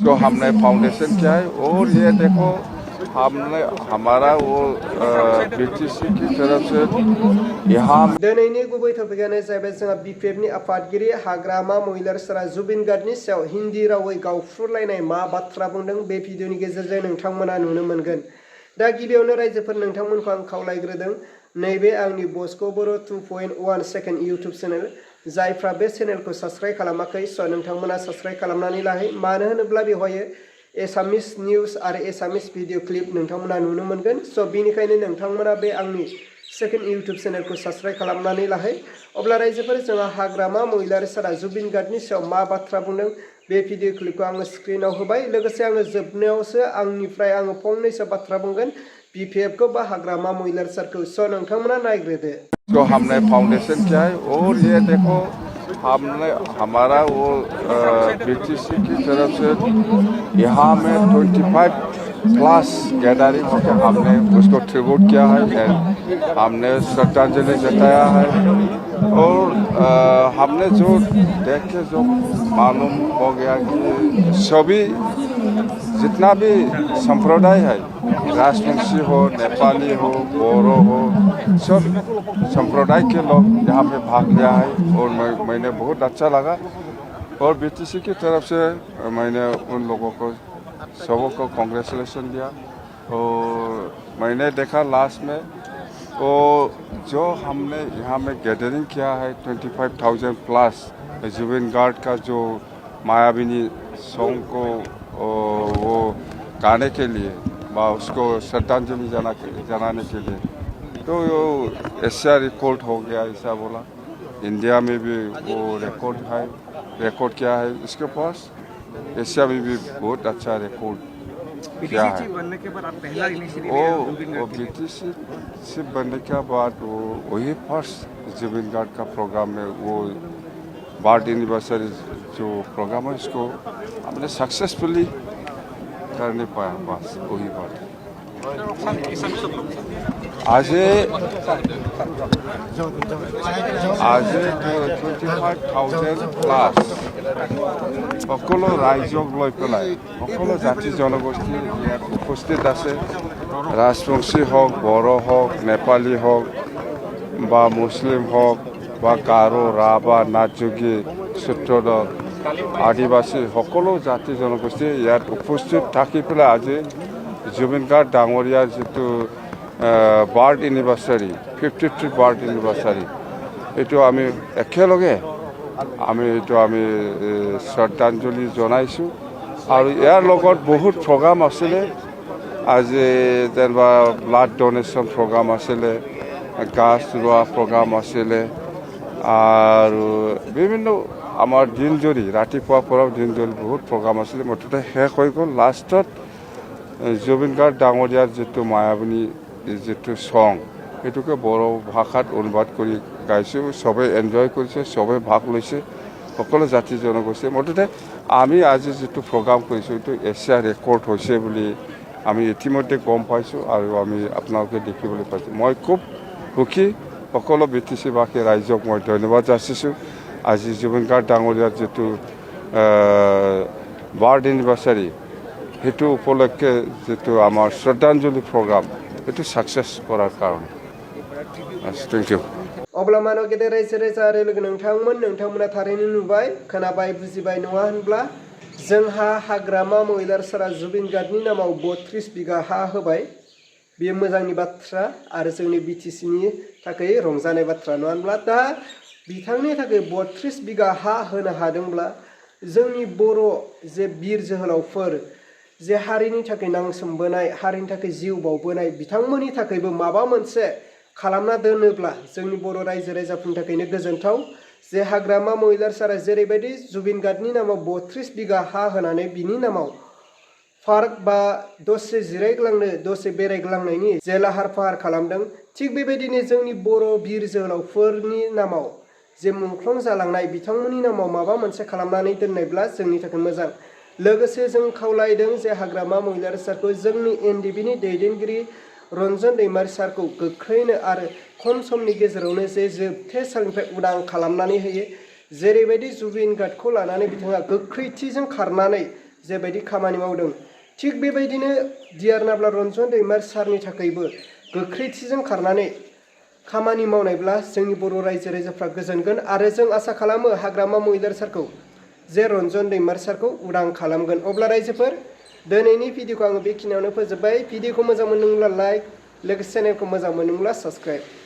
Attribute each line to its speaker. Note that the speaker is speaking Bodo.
Speaker 1: तो हमने फाउंडेशन किया है और ये देखो हमने हमारा वो बीटीसी की तरफ से यहाँ
Speaker 2: दिनैनि गुबै टपिकआनो जाहैबाय जोंहा बिपिएफनि आफादगिरि हाग्रामा महिलारिफोरा जुबिन गार्डनि सायाव हिन्दी रावै गावफ्रुलायनाय मा बाथ्रा बुंदों बे भिडिअनि गेजेरजों नोंथांमोना नुनो मोनगोन। दा गिबियावनो रायजोफोर नोंथांमोनखौ आं खावलायग्रोदों नैबे आंनि बस्को बर' 2.1 सेकेन्ड इउटुब चेनेल जायफ्रा बे चेनेलखौ साबस्क्राइब खालामाखै स' नोंथांमोना साबस्क्राइब खालामनानै लाहै मानो होनोब्ला बेवहाय एसामिस निउज आरो एसामिस भिडिअ क्लिप नोंथांमोना नुनो मोनगोन। स' बेनिखायनो नोंथांमोना बे आंनि सेकेन्ड इउटुब चेनेलखौ साबस्क्राइब खालामनानै लाहै। अब्ला रायजोफोर जोंहा हाग्रामा महिलारिफोरा जुबिन गार्डनि सायाव मा बाथ्रा बुंदों बे भिडिअ क्लिपखौ आङो स्क्रिनाव होबाय। लोगोसे आङो जोबनायावसो आंनिफ्राय आङो फंनैसो बाथ्रा बुंगोन बिपिएफखौ बा हाग्रामा महिलारिफोरखौ। स' नोंथांमोना नायग्रोदो।
Speaker 1: तो हमने फाउंडेशन किया है और ये देखो हमने हमारा वो बीटीसी की तरफ से यहाँ में 25+ गैदरिंग होकर हमने उसको ट्रिब्यूट किया है, हमने श्रद्धांजलि जताया है और हमने जो देख के जो मालूम हो गया कि सभी जितना भी संप्रदाय है, राजवंशी हो, नेपाली हो, बोरो हो, सब संप्रदाय के लोग यहाँ पे भाग लिया है और मैंने बहुत अच्छा लगा। और बीटीसी की तरफ से मैंने उन लोगों को सबको कांग्रेचुलेशन दिया। और मैंने देखा लास्ट में वो जो हमने यहाँ में गैदरिंग किया है 25,000+ जुबिन गार्ड का जो मायाविनी सॉन्ग को वो गाने के लिए उसको श्रद्धांजलि जनाने के लिए, तो वो एशिया रिकॉर्ड हो गया ऐसा बोला। इंडिया में भी वो रिकॉर्ड किया है, इसके पास एशिया में भी बहुत अच्छा रिकॉर्ड किया है।
Speaker 3: बनने के बाद आप पहला
Speaker 1: वो बीटीसी बनने के बाद वो वही फर्स्ट जुबिन गार्ड का प्रोग्राम में वो बर्थ एनिवर्सरी जो प्रोग्राम है इसको हमने सक्सेसफुली कर नहीं पाया, बस वही बात। आज 25,000+ সকলো ৰাইজক লৈ পেলাই সকলো জাতি জনগোষ্ঠী ইয়াত উপস্থিত আছে। ৰাজবংশী হওক, বড়ো হওক, নেপালী হওক বা মুছলিম হওক বা গাৰো, ৰাভা, নাথযোগী, সূত্ৰধৰ, আদিবাসী সকলো জাতি জনগোষ্ঠী ইয়াত উপস্থিত থাকি পেলাই আজি जुबिन गार्ड डांगरियार जितु बार्थ एनिवर्सरी 53 बार्थ एनिवर्सरी एटू आमी एकेलगे आमी श्रद्धांजलि जनाइছোঁ। और यार लगत बहुत प्रोग्राम आছিলে, আজি जेनेबा ब्लाड डोनेशन प्रोग्राम आছিলে, गाछ रोआ प्रोग्राम आছিলে और विभिन्न आमार दिन जरी रातिपुৱাৰ পৰা दिन जरी बहुत प्रोग्राम आছিলে। मुठते शेष হৈ গ'ল। लास्टत जुबिन गार्ड डांगरियार जितु मायाविनी जितु सং एटुके बड़ो भाषात अनुवाद करि गाइছোঁ। सबै एन्जय কৰিছে, सबै भाग লৈছে, সকলো জাতি জনগোষ্ঠী। मुठते आमी আজি जितु प्रोग्राम কৰিছোঁ एटु एशिया रेकर्ड হৈছে বুলি আমি ইতিমধ্যে গম পাইছোঁ আৰু আমি আপোনালোকে দেখিবলৈ পাইছোঁ। মই খুব সুখী, সকলো বিটিচিবাসী ৰাইজক মই ধন্যবাদ যাচিছোঁ। আজি जुबिन गार्ड डांगरियार जितु बार्थ एनिवर्सरी हेतु उपलक्षे जितु आमार श्रद्धांजलि प्रोग्राम हेतु सक्सेस करार कारणे। Thank you.
Speaker 2: अब्ला मानो गेदेर रायजो राजा आरो लोगो नोंथांमोना थारैनो नुबाय, खोनाबाय, बुजिबाय नङा होनब्ला? जोंहा हाग्रामा महिलारिफोरा जुबिन गार्डनि नामाव 32 बिगा हा होबाय। बेयो मोजांनि बाथ्रा आरो जोंनि बिटिसिनि थाखाय रंजानाय बाथ्रा नङा होनब्ला? दा बिथांनि थाखाय 32 बिगा हा होनो हादोंब्ला जोंनि बर' जे बिर जोहोलावफोर जे हारिनि थाखाय नांसोमबोनाय, हारिनि थाखाय जिउ बावबोनाय, बिथांमोननि थाखायबो माबा मोनसे खालामना दोनोब्ला जोंनि बर' रायजो राजाफोरनि थाखायनो गोजोनथाव। जे हाग्रामा महिलारिफोरा जेरैबायदि जुबिन गार्डनि नामाव 32 बिगा हा होनानै बिनि नामाव पार्क बा दसे जिरायग्लांनो, दसे बेरायग्लांनायनि जे लाहार फाहार खालामदों, थिग बेबायदिनो जोंनि बर' बिर जोहोलावफोरनि नामाव जे मुंख्लं जालांनाय बिथांमोननि नामाव माबा मोनसे खालामनानै दोननायब्ला जोंनि थाखाय मोजां। लोगोसे जों खावलायदों जे हाग्रामा महिलारिफोरखौ जोंनि एनडिएफबिनि दैदेनगिरि रन्जन दैमारि सारखौ गोख्रैनो आरो खम समनि गेजेरावनो जे जोबथेसालिनिफ्राय उदां खालामनानै होयो। जेरैबायदि जुबिन गार्डखौ लानानै बिथाङा गोख्रैथिजों खारनानै जेबायदि खामानि मावदों थिग बेबायदिनो डिआर नाब्ला रन्जन दैमारि सारनि थाखायबो गोख्रैथिजों खारनानै खामानि मावनायब्ला जोंनि बर' रायजो राजाफ्रा गोजोनगोन आरो जों आसा खालामो हाग्रामा महिलार सारखौ जे रन्जन दैमारि सारखौ उदां खालामगोन। अब्ला रायजोफोर दिनैनि भिडिअखौ आङो बेखिनियावनो फोजोबबाय। भिडिअखौ मोजां मोनदोंब्ला लाइक लोगोसे चेनेलखौ मोजां मोनदोंब्ला साबस्क्राइब।